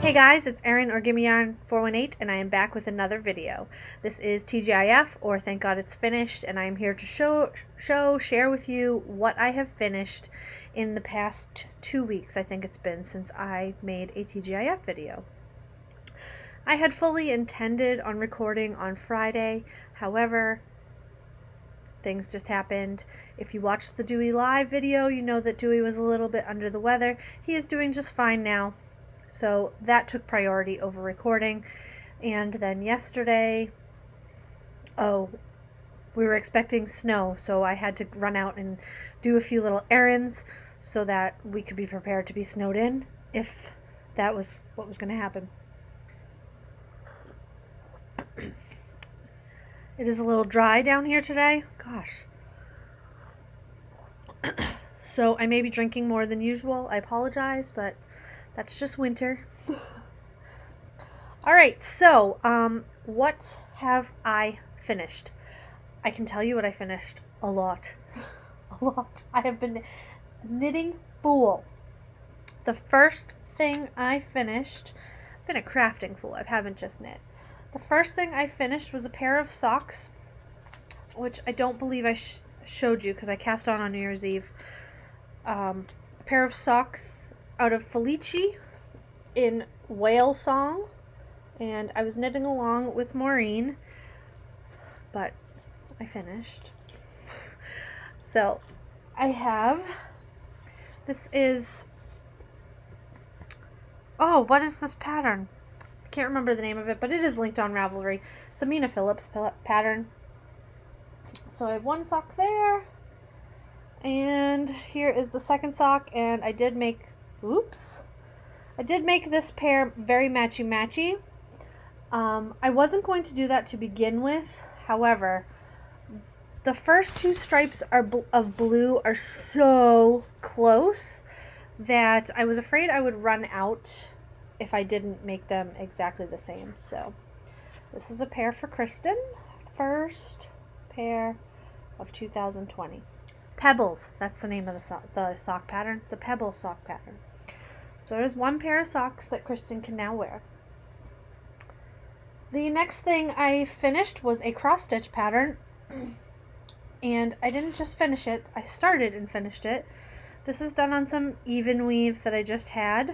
Hey guys, it's Erin or Gimme Yarn 418 and I am back with another video. This is TGIF, or Thank God It's Finished, and I am here to share with you what I have finished in the past 2 weeks. I think it's been since I made a TGIF video. I had fully intended on recording on Friday, however, things just happened. If you watched the Dewey live video, you know that Dewey was a little bit under the weather. He is doing just fine now. So that took priority over recording. And then yesterday, we were expecting snow, so I had to run out and do a few little errands so that we could be prepared to be snowed in if that was what was going to happen. It is a little dry down here today. Gosh. So I may be drinking more than usual. I apologize, but that's just winter. Alright, so what have I finished? I can tell you what I finished. A lot. A lot. I have been knitting fool. The first thing I finished, I've been a crafting fool. I haven't just knit. The first thing I finished was a pair of socks, which I don't believe I showed you because I cast on New Year's Eve. A pair of socks out of Felici in Whale Song, and I was knitting along with Maureen, but I finished. So I have, this is, what is this pattern? I can't remember the name of it, but it is linked on Ravelry. It's a Mina Phillips pattern. So I have one sock there, and here is the second sock, and I did make this pair very matchy-matchy. I wasn't going to do that to begin with. However, the first two stripes of blue are so close that I was afraid I would run out if I didn't make them exactly the same. So this is a pair for Kristen. First pair of 2020. Pebbles, that's the name of the sock pattern. The Pebbles sock pattern. So there's one pair of socks that Kristen can now wear. The next thing I finished was a cross stitch pattern, and I didn't just finish it, I started and finished it. This is done on some even weave that I just had,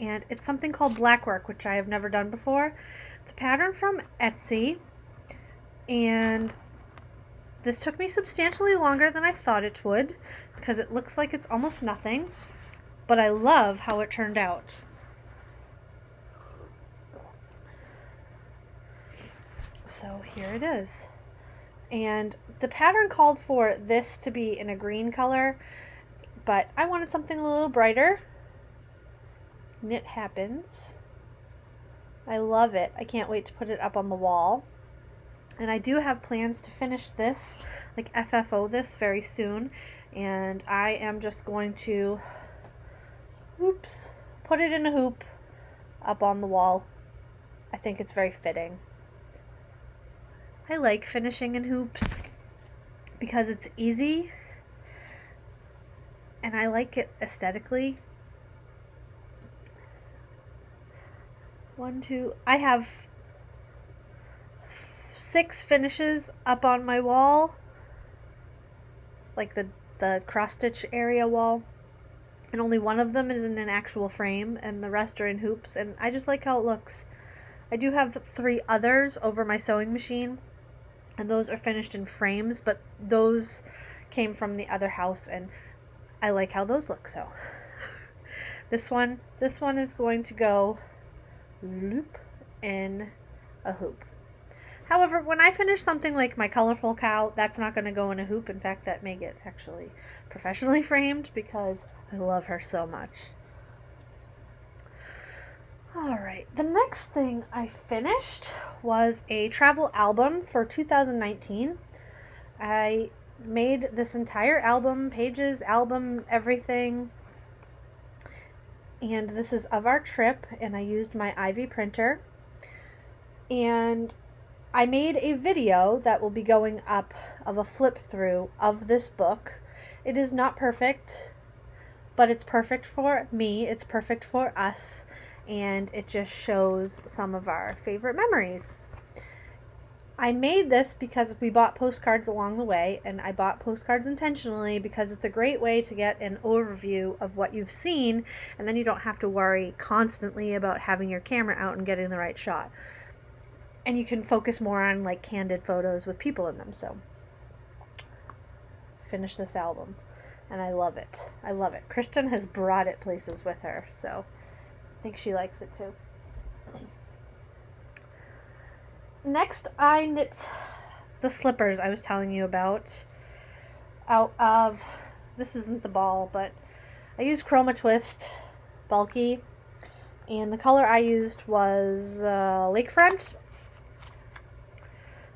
and it's something called Blackwork, which I have never done before. It's a pattern from Etsy, and this took me substantially longer than I thought it would because it looks like it's almost nothing. But I love how it turned out. So here it is. And the pattern called for this to be in a green color, but I wanted something a little brighter. Knit happens. I love it. I can't wait to put it up on the wall. And I do have plans to finish this, like FFO this very soon. And I am just going to put it in a hoop up on the wall. I think it's very fitting. I like finishing in hoops because it's easy and I like it aesthetically. I have 6 finishes up on my wall, like the cross stitch area wall. And only one of them is in an actual frame, and the rest are in hoops, and I just like how it looks. I do have 3 others over my sewing machine, and those are finished in frames, but those came from the other house, and I like how those look. So this one is going to go loop in a hoop. However, when I finish something like my colorful cow, that's not going to go in a hoop. In fact, that may get actually professionally framed because I love her so much. Alright, the next thing I finished was a travel album for 2019. I made this entire album, pages, album, everything. And this is of our trip, and I used my Ivy printer. And I made a video that will be going up of a flip through of this book. It is not perfect, but it's perfect for me, it's perfect for us, and it just shows some of our favorite memories. I made this because we bought postcards along the way, and I bought postcards intentionally because it's a great way to get an overview of what you've seen, and then you don't have to worry constantly about having your camera out and getting the right shot. And you can focus more on like candid photos with people in them. So finish this album, and I love it. I love it. Kristen has brought it places with her, so I think she likes it too. Next, I knit the slippers I was telling you about out of, this isn't the ball, but I used Chroma Twist bulky, and the color I used was Lakefront,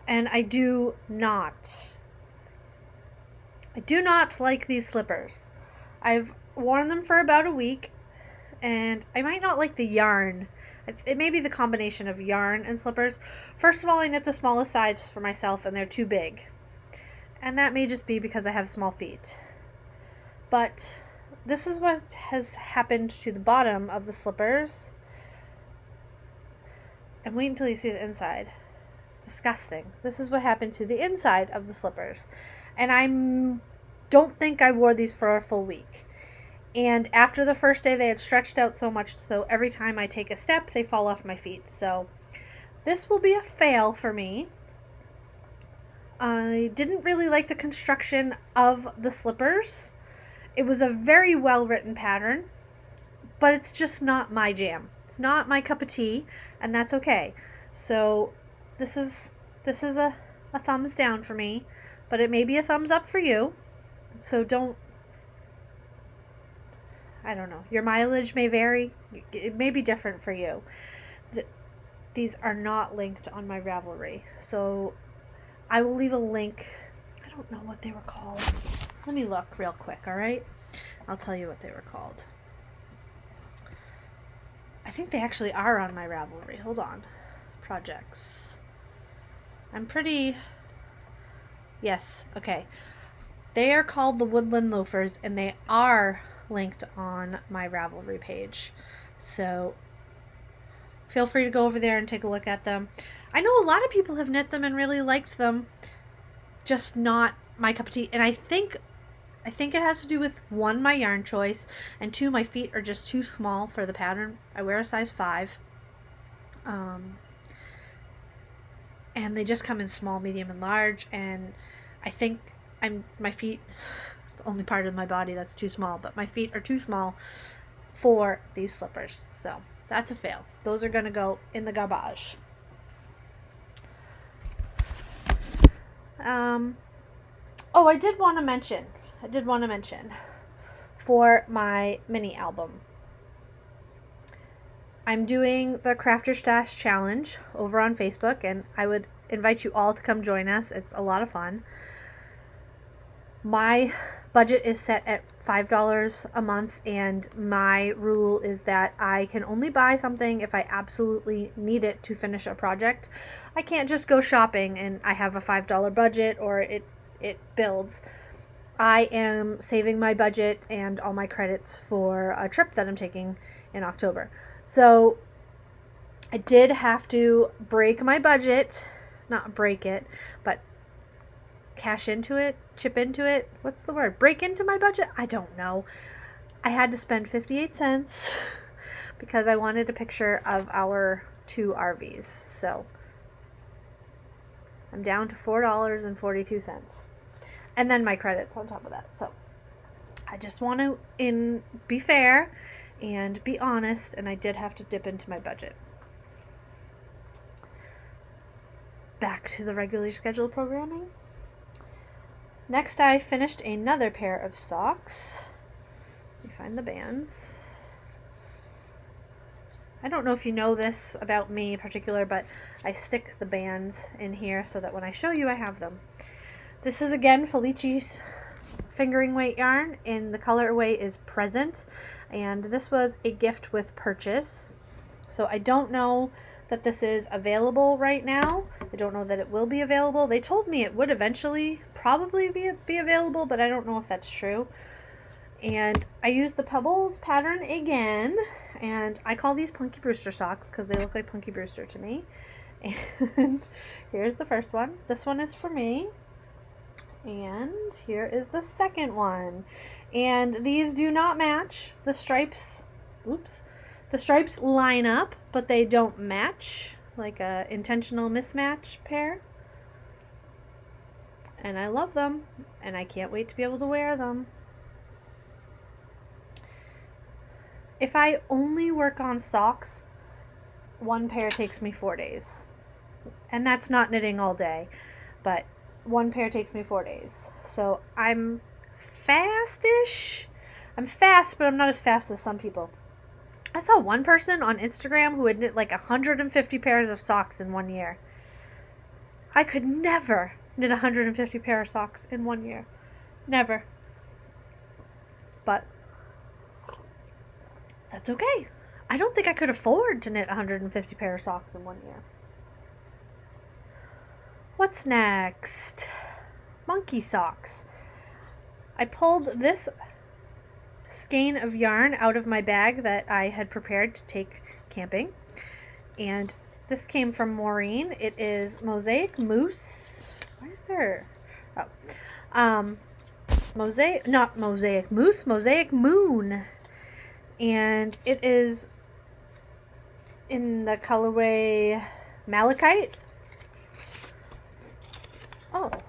and I do not like these slippers. I've worn them for about a week, and I might not like the yarn. It may be the combination of yarn and slippers. First of all, I knit the smallest size for myself, and they're too big. And that may just be because I have small feet. But this is what has happened to the bottom of the slippers. And wait until you see the inside. It's disgusting. This is what happened to the inside of the slippers. And I don't think I wore these for a full week. And after the first day, they had stretched out so much, so every time I take a step, they fall off my feet. So this will be a fail for me. I didn't really like the construction of the slippers. It was a very well-written pattern, but it's just not my jam. It's not my cup of tea, and that's okay. So this is a thumbs down for me, but it may be a thumbs up for you. So I don't know. Your mileage may vary. It may be different for you. These are not linked on my Ravelry. So I will leave a link. I don't know what they were called. Let me look real quick, all right? I'll tell you what they were called. I think they actually are on my Ravelry. Hold on. Projects. Yes, okay. They are called the Woodland Loafers, and they are linked on my Ravelry page. So feel free to go over there and take a look at them. I know a lot of people have knit them and really liked them, just not my cup of tea. And I think it has to do with, one, my yarn choice, and two, my feet are just too small for the pattern. I wear a size 5. And they just come in small, medium, and large, and I think my feet, it's the only part of my body that's too small, but my feet are too small for these slippers. So that's a fail. Those are going to go in the garbage. I did want to mention for my mini album, I'm doing the Crafter Stash Challenge over on Facebook, and I would invite you all to come join us. It's a lot of fun. My budget is set at $5 a month, and my rule is that I can only buy something if I absolutely need it to finish a project. I can't just go shopping and I have a $5 budget or it builds. I am saving my budget and all my credits for a trip that I'm taking in October. So I did have to break my budget, not break it, but cash into it, chip into it. What's the word? Break into my budget? I don't know. I had to spend 58 cents because I wanted a picture of our 2 RVs. So I'm down to $4.42. And then my credits on top of that. So I just want to be fair and be honest, and I did have to dip into my budget. Back to the regularly scheduled programming. Next, I finished another pair of socks. Let me find the bands. I don't know if you know this about me in particular, but I stick the bands in here so that when I show you, I have them. This is again Felici's fingering weight yarn, and the colorway is Present, and this was a gift with purchase. So I don't know that this is available right now. I don't know that it will be available. They told me it would eventually probably be available, but I don't know if that's true. And I used the Pebbles pattern again, and I call these Punky Brewster socks because they look like Punky Brewster to me. And here's the first one. This one is for me. And here is the second one. And these do not match. The stripes, oops, the stripes line up, but they don't match, like a intentional mismatch pair. And I love them, and I can't wait to be able to wear them. If I only work on socks, one pair takes me 4 days. And that's not knitting all day, but one pair takes me 4 days. So I'm fast-ish. I'm fast, but I'm not as fast as some people. I saw one person on Instagram who had knit like 150 pairs of socks in 1 year. I could never knit 150 pair of socks in 1 year. Never. But that's okay. I don't think I could afford to knit 150 pair of socks in 1 year. What's next? Monkey socks. I pulled this skein of yarn out of my bag that I had prepared to take camping. And this came from Maureen. It is Mosaic Moose. Why is there? Oh. Not Mosaic Moose, Mosaic Moon. And it is in the colorway Malachite. Oh. It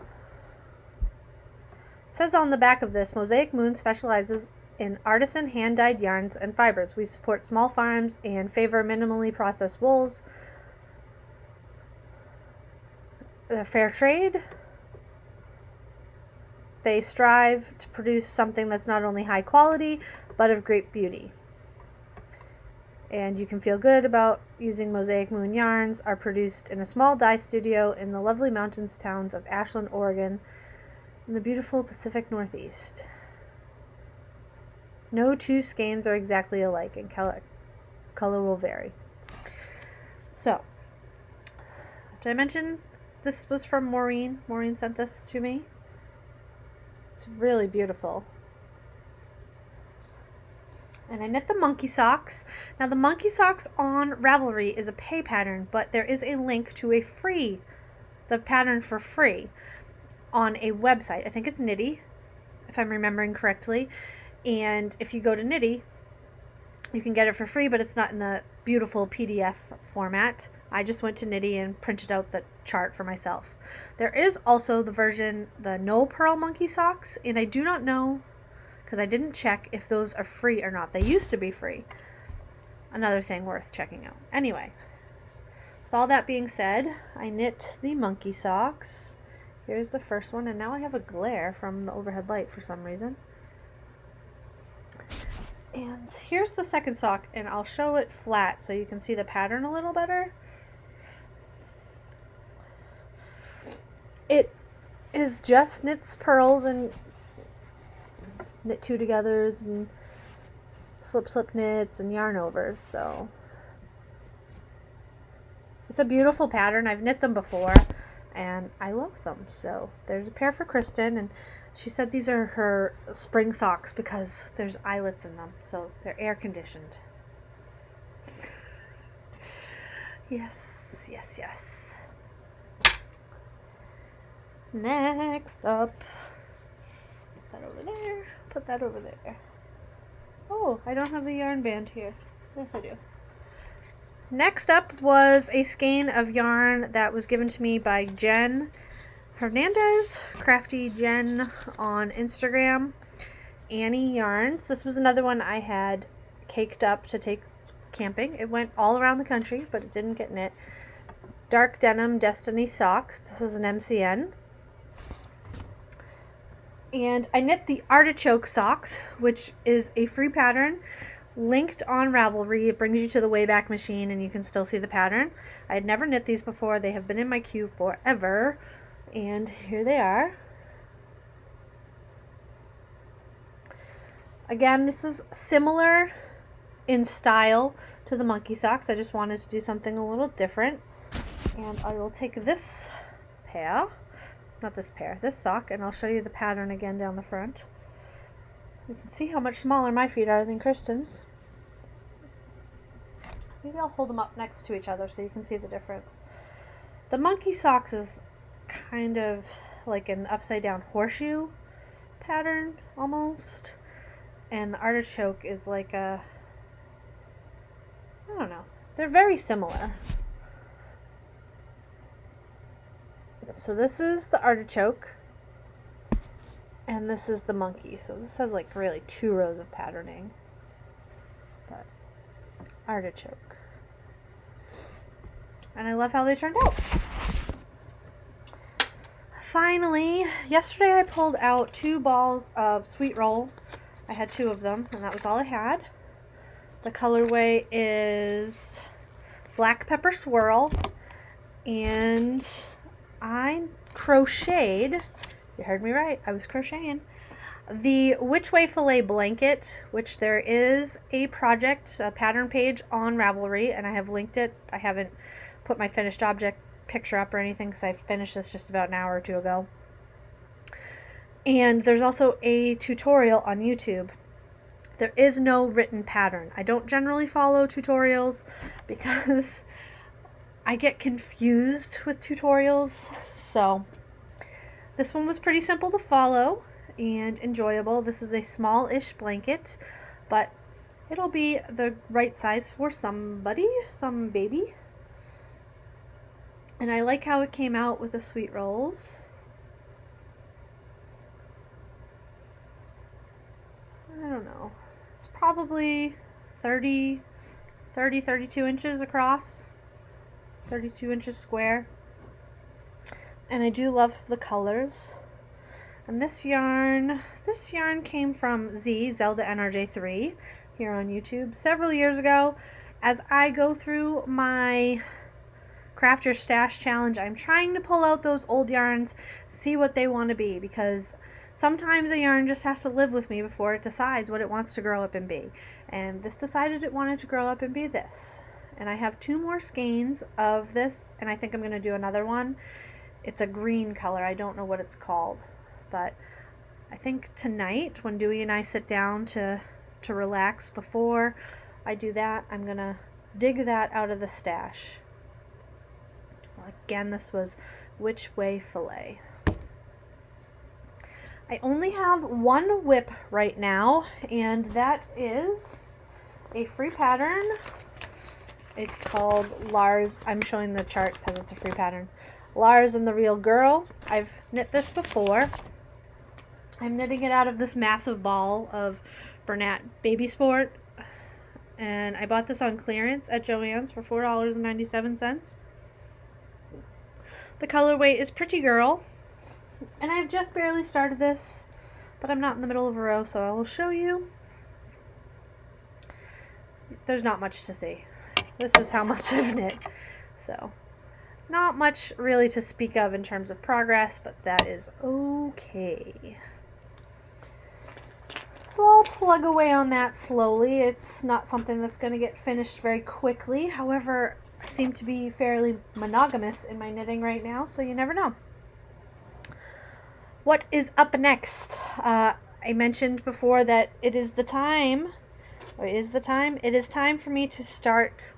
says on the back of this, Mosaic Moon specializes in artisan hand-dyed yarns and fibers. We support small farms and favor minimally processed wools. They're fair trade. They strive to produce something that's not only high quality, but of great beauty. And you can feel good about using Mosaic Moon yarns are produced in a small dye studio in the lovely mountains towns of Ashland, Oregon, in the beautiful Pacific Northeast. No two skeins are exactly alike, and color will vary. So, did I mention this was from Maureen? Maureen sent this to me. It's really beautiful. And I knit the monkey socks. Now the monkey socks on Ravelry is a pay pattern, but there is a link to the pattern for free on a website. I think it's Knitty, if I'm remembering correctly. And if you go to Knitty, you can get it for free, but it's not in the beautiful PDF format. I just went to Knitty and printed out the chart for myself. There is also the version, the no purl monkey socks, and I do not know, because I didn't check if those are free or not. They used to be free. Another thing worth checking out. Anyway, with all that being said, I knit the monkey socks. Here's the first one, and now I have a glare from the overhead light for some reason. And here's the second sock, and I'll show it flat so you can see the pattern a little better. It is just knits, purls, and knit two togethers, and slip knits, and yarn overs. So it's a beautiful pattern. I've knit them before, and I love them. So there's a pair for Kristen, and she said these are her spring socks because there's eyelets in them, so they're air conditioned. Yes, yes, yes. Next up, put that over there, put that over there. Oh, I don't have the yarn band here. Yes, I do. Next up was a skein of yarn that was given to me by Jen Hernandez, Crafty Jen on Instagram. Annie Yarns. This was another one I had caked up to take camping. It went all around the country, but it didn't get knit. Dark Denim Destiny Socks. This is an MCN. And I knit the Artichoke Socks, which is a free pattern linked on Ravelry. It brings you to the Wayback Machine, and you can still see the pattern. I had never knit these before. They have been in my queue forever. And here they are. Again, this is similar in style to the monkey socks. I just wanted to do something a little different. And I will take this pair, not this pair, this sock, and I'll show you the pattern again down the front. You can see how much smaller my feet are than Kristen's. Maybe I'll hold them up next to each other so you can see the difference. The monkey socks is kind of like an upside down horseshoe pattern almost. And the artichoke is like a, I don't know. They're very similar. So this is the artichoke. And this is the monkey. So this has like really 2 rows of patterning. But artichoke. And I love how they turned out. Finally, yesterday I pulled out 2 balls of sweet roll. I had 2 of them, and that was all I had. The colorway is Black Pepper Swirl, and I crocheted, you heard me right, I was crocheting, the Which Way Filet blanket, which there is a project, a pattern page on Ravelry, and I have linked it. I haven't put my finished object picture up or anything because I finished this just about an hour or 2 ago. And there's also a tutorial on YouTube. There is no written pattern. I don't generally follow tutorials because I get confused with tutorials. So this one was pretty simple to follow and enjoyable. This is a small-ish blanket, but it'll be the right size for somebody, some baby. And I like how it came out with the sweet rolls. I don't know. It's probably 32 inches across. 32 inches square. And I do love the colors. And this yarn came from Zelda NRJ3 here on YouTube several years ago. As I go through my Craft Your Stash challenge, I'm trying to pull out those old yarns, see what they want to be, because sometimes a yarn just has to live with me before it decides what it wants to grow up and be. And this decided it wanted to grow up and be this. And I have 2 more skeins of this, and I think I'm going to do another one. It's a green color. I don't know what it's called. But I think tonight, when Dewey and I sit down to relax before I do that, I'm going to dig that out of the stash. Again, this was Which Way Filet. I only have 1 whip right now, and that is a free pattern. It's called Lars. I'm showing the chart because it's a free pattern. Lars and the Real Girl. I've knit this before. I'm knitting it out of this massive ball of Bernat Baby Sport, and I bought this on clearance at Joann's for $4.97. The colorway is Pretty Girl, and I've just barely started this, but I'm not in the middle of a row, so I will show you. There's not much to see. This is how much I've knit, so not much really to speak of in terms of progress, but that is okay. So I'll plug away on that slowly. It's not something that's going to get finished very quickly. However, I seem to be fairly monogamous in my knitting right now, so you never know. What is up next? I mentioned before that it is time for me to start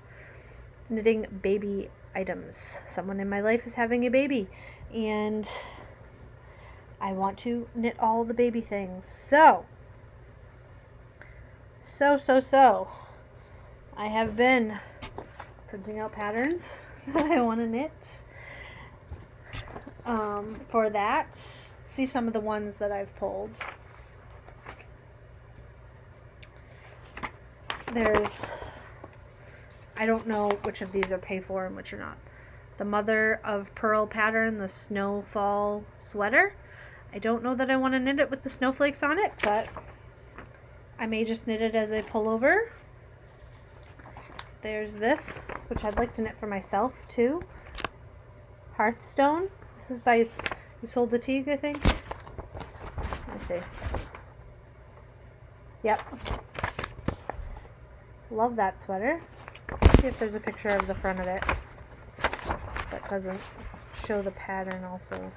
knitting baby items. Someone in my life is having a baby, and I want to knit all the baby things. So I have been printing out patterns that I want to knit. For that, see some of the ones that I've pulled. I don't know which of these are pay for and which are not. The Mother of Pearl pattern, the Snowfall sweater. I don't know that I want to knit it with the snowflakes on it, but I may just knit it as a pullover. There's this, which I'd like to knit for myself too. Hearthstone. This is by Isolde Teague, I think. Let's see. Yep. Love that sweater. Let's see if there's a picture of the front of it that doesn't show the pattern also.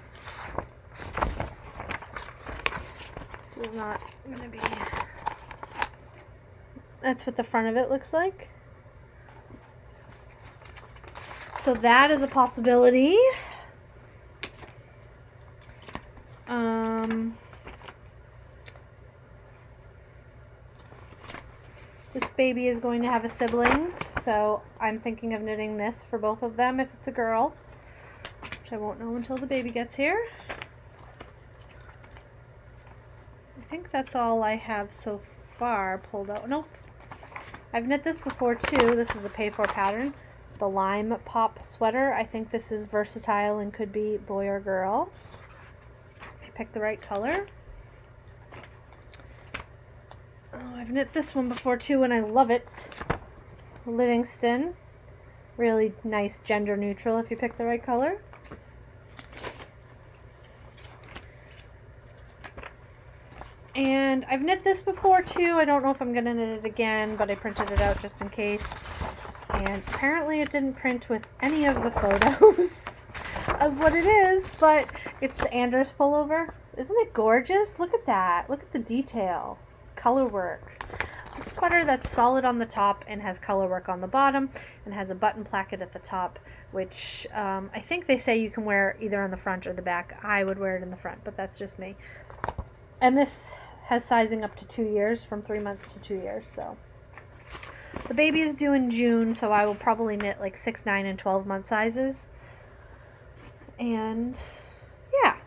This is not going to be... That's what the front of it looks like. So that is a possibility. This baby is going to have a sibling, so I'm thinking of knitting this for both of them if it's a girl, which I won't know until the baby gets here. I think that's all I have so far pulled out. Nope. I've knit this before too. This is a pay-for pattern. The Lime Pop sweater. I think this is versatile and could be boy or girl if you pick the right color. Oh, I've knit this one before too and I love it. Livingston. Really nice, gender neutral if you pick the right color. And I've knit this before too. I don't know if I'm going to knit it again, but I printed it out just in case. And apparently it didn't print with any of the photos of what it is, but it's the Anders pullover. Isn't it gorgeous? Look at that. Look at the detail. Color work. It's a sweater that's solid on the top and has color work on the bottom and has a button placket at the top, which I think they say you can wear either on the front or the back. I would wear it in the front, but that's just me. And this has sizing up to 2 years, from 3 months to 2 years, so. The baby is due in June, so I will probably knit like 6, 9, and 12 month sizes. And yeah.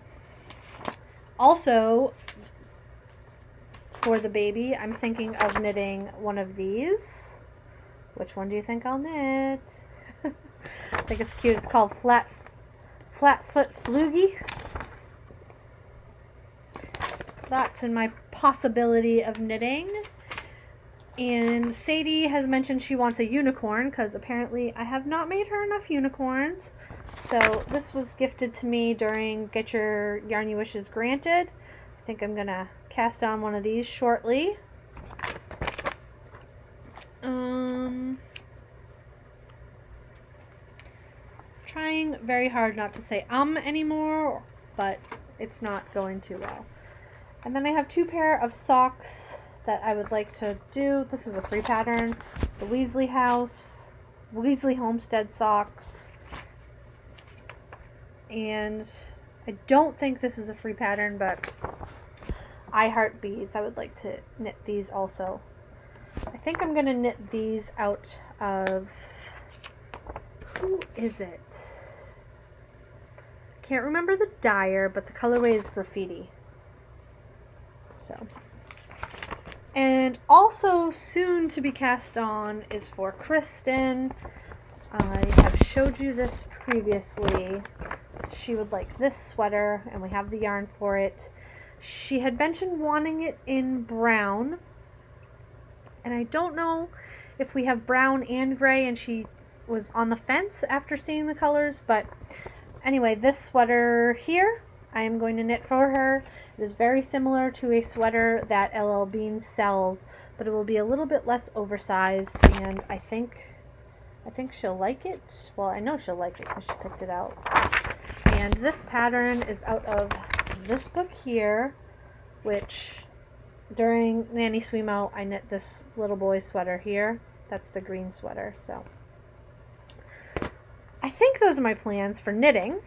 Also, for the baby, I'm thinking of knitting one of these. Which one do you think I'll knit? I think it's cute. It's called Flatfoot Floogie. That's in my possibility of knitting. And Sadie has mentioned she wants a unicorn because apparently I have not made her enough unicorns. So this was gifted to me during Get Your Yarny Wishes Granted. I think I'm going to cast on one of these shortly. Trying very hard not to say anymore, but it's not going too well. And then I have 2 pair of socks that I would like to do. This is a free pattern. The Weasley Homestead socks. And I don't think this is a free pattern, but I Heart Bees. I would like to knit these also. I think I'm going to knit these out of... Who is it? Can't remember the dyer, but the colorway is Graffiti. So, and also soon to be cast on is for Kristen. I have showed you this previously. She would like this sweater, and we have the yarn for it. She had mentioned wanting it in brown, and I don't know if we have brown and gray, and she was on the fence after seeing the colors, but anyway, this sweater here I am going to knit for her. It is very similar to a sweater that LL Bean sells, but it will be a little bit less oversized, and I think she'll like it. Well, I know she'll like it because she picked it out. And this pattern is out of this book here, which during Nanny Swimo I knit this little boy sweater here. That's the green sweater, so I think those are my plans for knitting.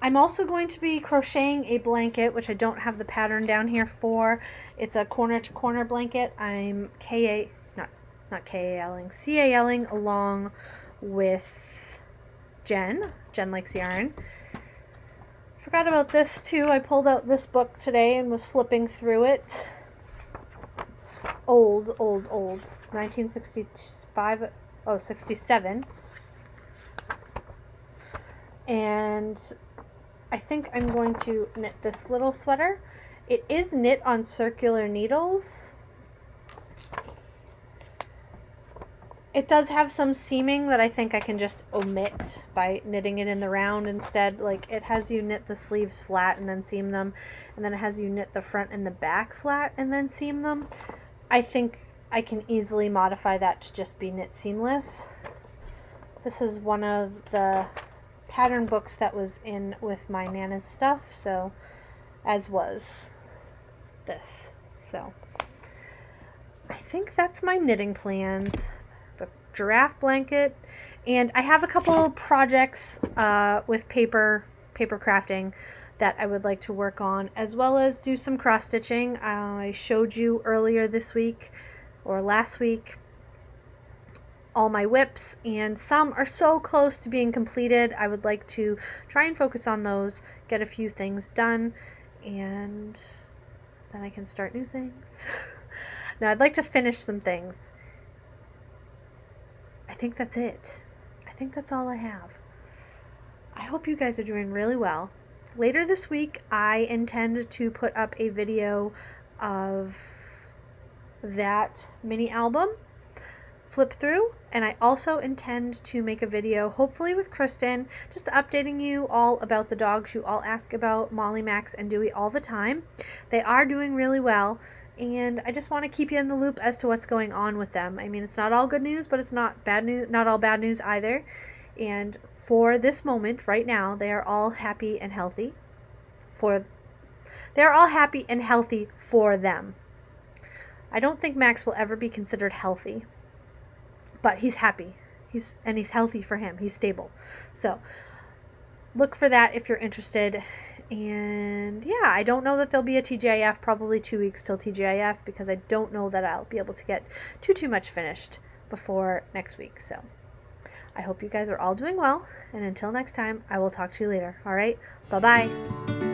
I'm also going to be crocheting a blanket, which I don't have the pattern down here for. It's a corner-to-corner blanket. I'm not CALing along with Jen. Jen likes yarn. Forgot about this too. I pulled out this book today and was flipping through it. It's old. It's 1967. And I think I'm going to knit this little sweater. It is knit on circular needles. It does have some seaming that I think I can just omit by knitting it in the round instead. Like, it has you knit the sleeves flat and then seam them, and then it has you knit the front and the back flat and then seam them. I think I can easily modify that to just be knit seamless. This is one of the pattern books that was in with my Nana's stuff, so as was. this. So I think that's my knitting plans. The giraffe blanket, and I have a couple projects with paper crafting that I would like to work on, as well as do some cross stitching. I showed you earlier this week or last week all my whips, and some are so close to being completed. I would like to try and focus on those, get a few things done, and then I can start new things. Now I'd like to finish some things. I think that's it. I think that's all I have. I hope you guys are doing really well. Later this week, I intend to put up a video of that mini album flip through, and I also intend to make a video, hopefully with Kristen, just updating you all about the dogs. You all ask about Molly, Max, and Dewey all the time. They are doing really well, and I just want to keep you in the loop as to what's going on with them. I mean, it's not all good news, but it's not bad news, not all bad news either. And for this moment, right now, they are all happy and healthy. They are all happy and healthy for them. I don't think Max will ever be considered healthy, but he's happy. He's healthy for him. He's stable. So look for that if you're interested. And yeah, I don't know that there'll be a TGIF, probably 2 weeks till TGIF, because I don't know that I'll be able to get too much finished before next week. So I hope you guys are all doing well, and until next time, I will talk to you later. All right, bye-bye.